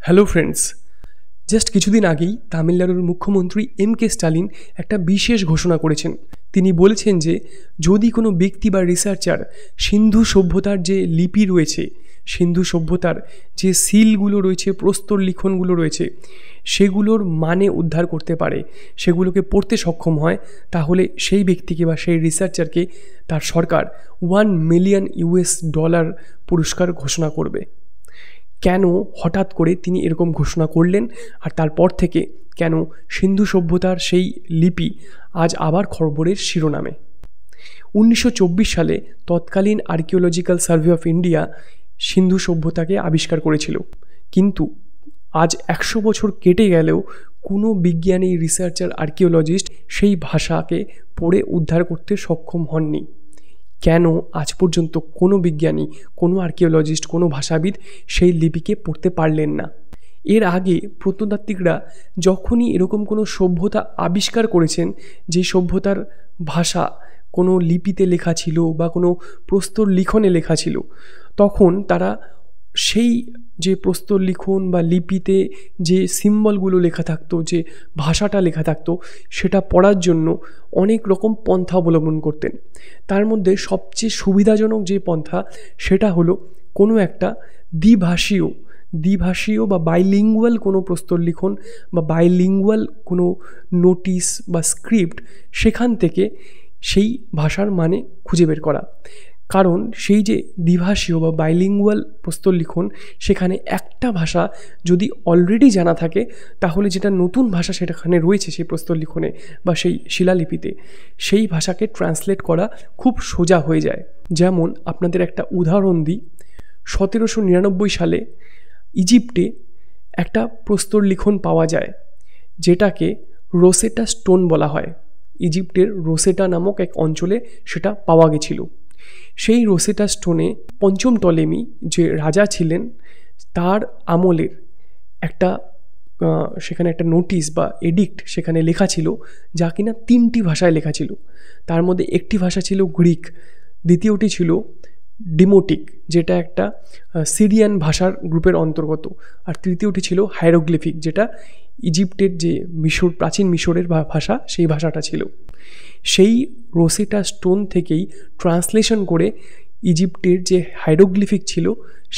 Hello friends, just কিছুদিন আগেই তামিলনাড়ুর মুখ্যমন্ত্রী এম.কে. স্টালিন একটা বিশেষ ঘোষণা করেছেন। তিনি বলেছেন যে যদি কোনো ব্যক্তি বা রিসার্চার সিন্ধু সভ্যতার যে লিপি রয়েছে, সিন্ধু সভ্যতার যে সিলগুলো রয়েছে, প্রস্তর লিখনগুলো রয়েছে, সেগুলোর মানে উদ্ধার করতে পারে, সেগুলোকে পড়তে সক্ষম হয়, তাহলে সেই ব্যক্তিকে বা সেই রিসার্চারকে তার সরকার $1 মিলিয়ন পুরস্কার ঘোষণা করবে। কেন হঠাৎ করে তিনি এরকম ঘোষণা করলেন, আর তারপর থেকে কেন সিন্ধু সভ্যতার সেই লিপি আজ আবার খবরের শিরোনামে? 1924 সালে তৎকালীন আর্কিওলজিক্যাল সার্ভে অফ ইন্ডিয়া সিন্ধু সভ্যতাকে আবিষ্কার করেছিল, কিন্তু আজ 100 বছর কেটে গেলেও কোনো বিজ্ঞানী, রিসার্চার, আর্কিওলজিস্ট সেই ভাষাকে পড়ে উদ্ধার করতে সক্ষম হননি। কেন আজ পর্যন্ত কোনো বিজ্ঞানী, কোনো আর্কিওলজিস্ট, কোনো ভাষাবিদ সেই লিপিকে পড়তে পারলেন না? এর আগে প্রত্নতাত্ত্বিকরা যখনই এরকম কোনো সভ্যতা আবিষ্কার করেছেন, যে সভ্যতার ভাষা কোনো লিপিতে লেখা ছিল বা কোনো প্রস্তর লিখনে লেখা ছিল, তখন তারা সেই যে প্রস্তর লিখন বা লিপিতে যে সিম্বলগুলো লেখা থাকতো, যে ভাষাটা লেখা থাকতো, সেটা পড়ার জন্য অনেক রকম পন্থা অবলম্বন করতেন। তার মধ্যে সবচেয়ে সুবিধাজনক যে পন্থা, সেটা হলো কোনো একটা দ্বিভাষীয় বা বাইলিঙ্গুয়াল কোনো প্রস্তর লিখন বা বাইলিঙ্গুয়াল কোনো নোটিশ বা স্ক্রিপ্ট, সেখান থেকে সেই ভাষার মানে খুঁজে বের করা। কারণ সেই যে দ্বিভাষীয় বা বাইলিঙ্গুয়াল প্রস্তর লিখন, সেখানে একটা ভাষা যদি অলরেডি জানা থাকে, তাহলে যেটা নতুন ভাষা সেটাখানে রয়েছে সেই প্রস্তর লিখনে বা সেই শিলালিপিতে, সেই ভাষাকে ট্রান্সলেট করা খুব সোজা হয়ে যায়। যেমন আপনাদের একটা উদাহরণ দিই, 1799 সালে ইজিপ্টে একটা প্রস্তর লিখন পাওয়া যায়, যেটাকে রোসেটা স্টোন বলা হয়। ইজিপ্টের রোসেটা নামক এক অঞ্চলে সেটা পাওয়া গেছিল। সেই রোসেটা স্টোনে পঞ্চম টলেমি যে রাজা ছিলেন, তার আমলের একটা সেখানে একটা নোটিশ বা এডিক্ট সেখানে লেখা ছিল, যা কিনা 3টি ভাষায় লেখা ছিল। তার মধ্যে একটি ভাষা ছিল গ্রিক, দ্বিতীয়টি ছিল ডিমোটিক, যেটা একটা সিরিয়ান ভাষার গ্রুপের অন্তর্গত, আর তৃতীয়টি ছিল হাইরোগ্লিফিক, যেটা ইজিপ্টের যে প্রাচীন মিশরের ভাষা, সেই ভাষাটা ছিল। সেই রোসেটা স্টোন থেকেই ট্রান্সলেশন করে ইজিপ্টের যে হাইরোগ্লিফিক ছিল,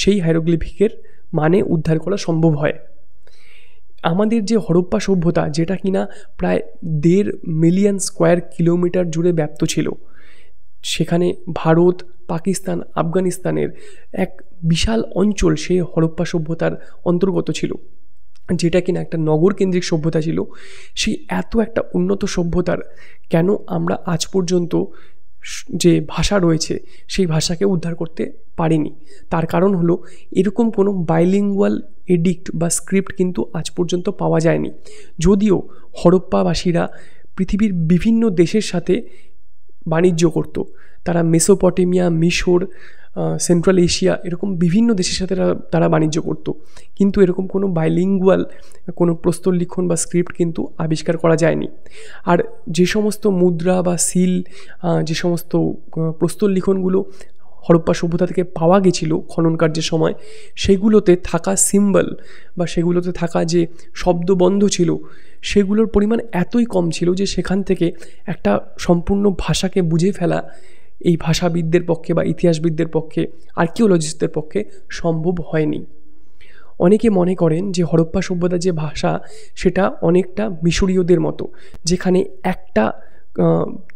সেই হাইরোগ্লিফিকের মানে উদ্ধার করা সম্ভব হয়। আমাদের যে হরপ্পা সভ্যতা, যেটা কিনা প্রায় 1.5 মিলিয়ন স্কোয়ার কিলোমিটার জুড়ে ব্যাপ্ত ছিল, সেখানে ভারত, পাকিস্তান, আফগানিস্তানের এক বিশাল অঞ্চল সেই হরপ্পা সভ্যতার অন্তর্গত ছিল, যেটা কিনা একটা নগরকেন্দ্রিক সভ্যতা ছিল। সেই এত একটা উন্নত সভ্যতার কেন আমরা আজ পর্যন্ত যে ভাষা রয়েছে, সেই ভাষাকে উদ্ধার করতে পারিনি? তার কারণ হলো, এরকম কোনো বাইলিঙ্গুয়াল এডিক্ট বা স্ক্রিপ্ট কিন্তু আজ পর্যন্ত পাওয়া যায়নি। যদিও হরপ্পাবাসীরা পৃথিবীর বিভিন্ন দেশের সাথে বাণিজ্য করত, তারা মেসোপটেমিয়া, মিশর, সেন্ট্রাল এশিয়া, এরকম বিভিন্ন দেশের সাথে তারা বাণিজ্য করত, কিন্তু এরকম কোনো বাইলিঙ্গুয়াল কোনো প্রস্তর লিখন বা স্ক্রিপ্ট কিন্তু আবিষ্কার করা যায়নি। আর যে সমস্ত মুদ্রা বা সিল, যে সমস্ত প্রস্তর লিখনগুলো হরপ্পা সভ্যতা থেকে পাওয়া গেছিলো খনন কার্যের সময়, সেগুলোতে থাকা সিম্বল বা সেগুলোতে থাকা যে শব্দবন্ধ ছিল, সেগুলোর পরিমাণ এতই কম ছিল যে সেখান থেকে একটা সম্পূর্ণ ভাষাকে বুঝে ফেলা এই ভাষাবিদদের পক্ষে বা ইতিহাসবিদদের পক্ষে, আর্কিওলজিস্টদের পক্ষে সম্ভব হয়নি। অনেকে মনে করেন যে হরপ্পা সভ্যতার যে ভাষা, সেটা অনেকটা মিশরীয়দের মতো, যেখানে একটা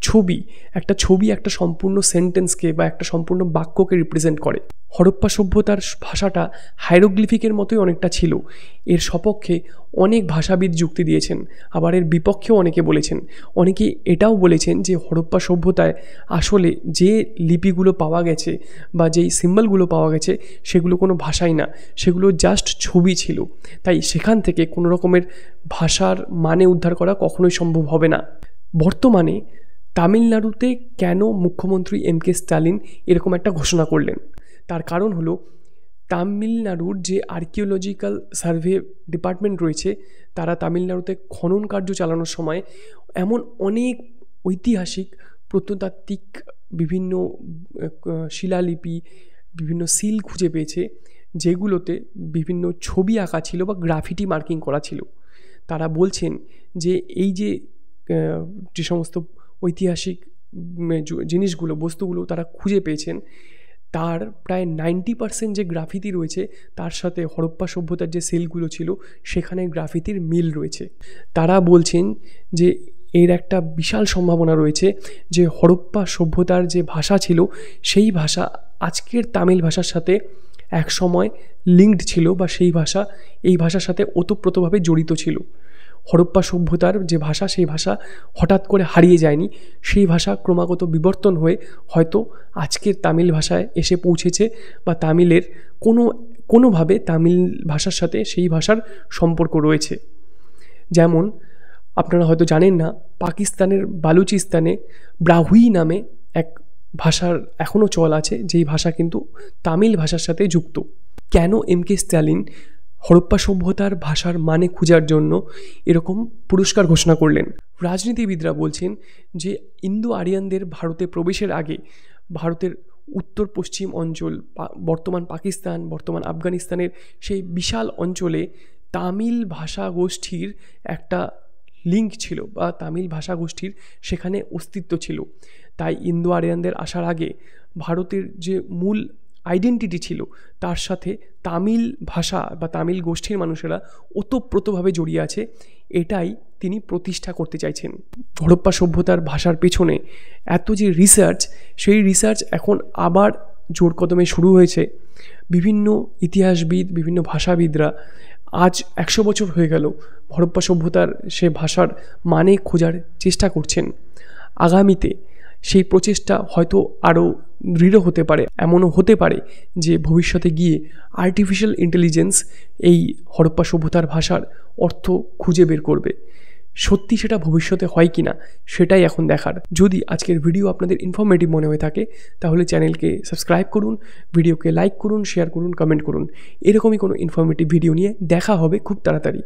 ছবি একটা সম্পূর্ণ সেন্টেন্সকে বা একটা সম্পূর্ণ বাক্যকে রিপ্রেজেন্ট করে। হরপ্পা সভ্যতার ভাষাটা হাইরোগ্লিফিকের মতোই অনেকটা ছিল। এর সপক্ষে অনেক ভাষাবিদ যুক্তি দিয়েছেন, আবার এর বিপক্ষেও অনেকে বলেছেন। অনেকে এটাও বলেছেন যে হরপ্পা সভ্যতায় আসলে যে লিপিগুলো পাওয়া গেছে বা যেই সিম্বলগুলো পাওয়া গেছে, সেগুলো কোনো ভাষাই না, সেগুলো জাস্ট ছবি ছিল। তাই সেখান থেকে কোনো রকমের ভাষার মানে উদ্ধার করা কখনোই সম্ভব হবে না। বর্তমানে তামিলনাড়ুতে কেন মুখ্যমন্ত্রী এম.কে. স্টালিন এরকম একটা ঘোষণা করলেন? তার কারণ হলো, তামিলনাড়ুর যে আর্কিওলজিক্যাল সার্ভে ডিপার্টমেন্ট রয়েছে, তারা তামিলনাড়ুতে খনন কার্য চালানোর সময় এমন অনেক ঐতিহাসিক, প্রত্নতাত্ত্বিক বিভিন্ন শিলালিপি, বিভিন্ন সিল খুঁজে পেয়েছে, যেগুলোতে বিভিন্ন ছবি আঁকা ছিল বা গ্রাফিটি মার্কিং করা ছিল। তারা বলছেন যে এই যে সমস্ত ঐতিহাসিক জিনিসগুলো, বস্তুগুলো তারা খুঁজে পেয়েছেন, তার প্রায় 90% যে গ্রাফিতি রয়েছে তার সাথে হরপ্পা সভ্যতার যে সেলগুলো ছিল সেখানে গ্রাফিতির মিল রয়েছে। তারা বলছেন যে এর একটা বিশাল সম্ভাবনা রয়েছে যে হরপ্পা সভ্যতার যে ভাষা ছিল সেই ভাষা আজকের তামিল ভাষার সাথে এক সময় লিঙ্কড ছিল, বা সেই ভাষা এই ভাষার সাথে ওতপ্রোতভাবে জড়িত ছিল। হরপ্পা সভ্যতার যে ভাষা, সেই ভাষা হঠাৎ করে হারিয়ে যায়নি, সেই ভাষা ক্রমাগত বিবর্তন হয়ে হয়তো আজকের তামিল ভাষায় এসে পৌঁছেছে, বা তামিলের কোনোভাবে তামিল ভাষার সাথে সেই ভাষার সম্পর্ক রয়েছে। যেমন আপনারা হয়তো জানেন না, পাকিস্তানের বালুচিস্তানে ব্রাহুই নামে এক ভাষার এখনও চল আছে, যেই ভাষা কিন্তু তামিল ভাষার সাথে যুক্ত। কেন এমকে স্ট্যালিন হরপ্পা সভ্যতার ভাষার মানে খোঁজার জন্য এরকম পুরস্কার ঘোষণা করলেন? রাজনীতিবিদরা বলছেন যে ইন্দো আরিয়ানদের ভারতে প্রবেশের আগে ভারতের উত্তর পশ্চিম অঞ্চল, বর্তমান পাকিস্তান, বর্তমান আফগানিস্তানের সেই বিশাল অঞ্চলে তামিল ভাষা গোষ্ঠীর একটা লিঙ্ক ছিল, বা তামিল ভাষা গোষ্ঠীর সেখানে অস্তিত্ব ছিল। তাই ইন্দো আরিয়ানদের আসার আগে ভারতের যে মূল আইডেন্টিটি ছিল তার সাথে তামিল ভাষা বা তামিল গোষ্ঠীর মানুষেরা ওতপ্রোতভাবে জড়িয়ে আছে, এটাই তিনি প্রতিষ্ঠা করতে চাইছেন। হরপ্পা সভ্যতার ভাষার পেছনে এত যে রিসার্চ, সেই রিসার্চ এখন আবার জোর কদমে শুরু হয়েছে। বিভিন্ন ইতিহাসবিদ, বিভিন্ন ভাষাবিদরা আজ 100 বছর হয়ে গেল হরপ্পা সভ্যতার সে ভাষার মানে খোঁজার চেষ্টা করছেন। আগামীতে সেই প্রচেষ্টা হয়তো আরও দৃঢ় হতে পারে। এমনও হতে পারে যে ভবিষ্যতে গিয়ে আর্টিফিশিয়াল ইন্টেলিজেন্স এই হরপ্পা সভ্যতার ভাষার অর্থ খুঁজে বের করবে। সত্যি সেটা ভবিষ্যতে হয় কি না সেটাই এখন দেখার। যদি আজকের ভিডিও আপনাদের ইনফরমেটিভ মনে হয়ে থাকে তাহলে চ্যানেলকে সাবস্ক্রাইব করুন, ভিডিওকে লাইক করুন, শেয়ার করুন, কমেন্ট করুন। এরকমই কোনো ইনফরমেটিভ ভিডিও নিয়ে দেখা হবে খুব তাড়াতাড়ি।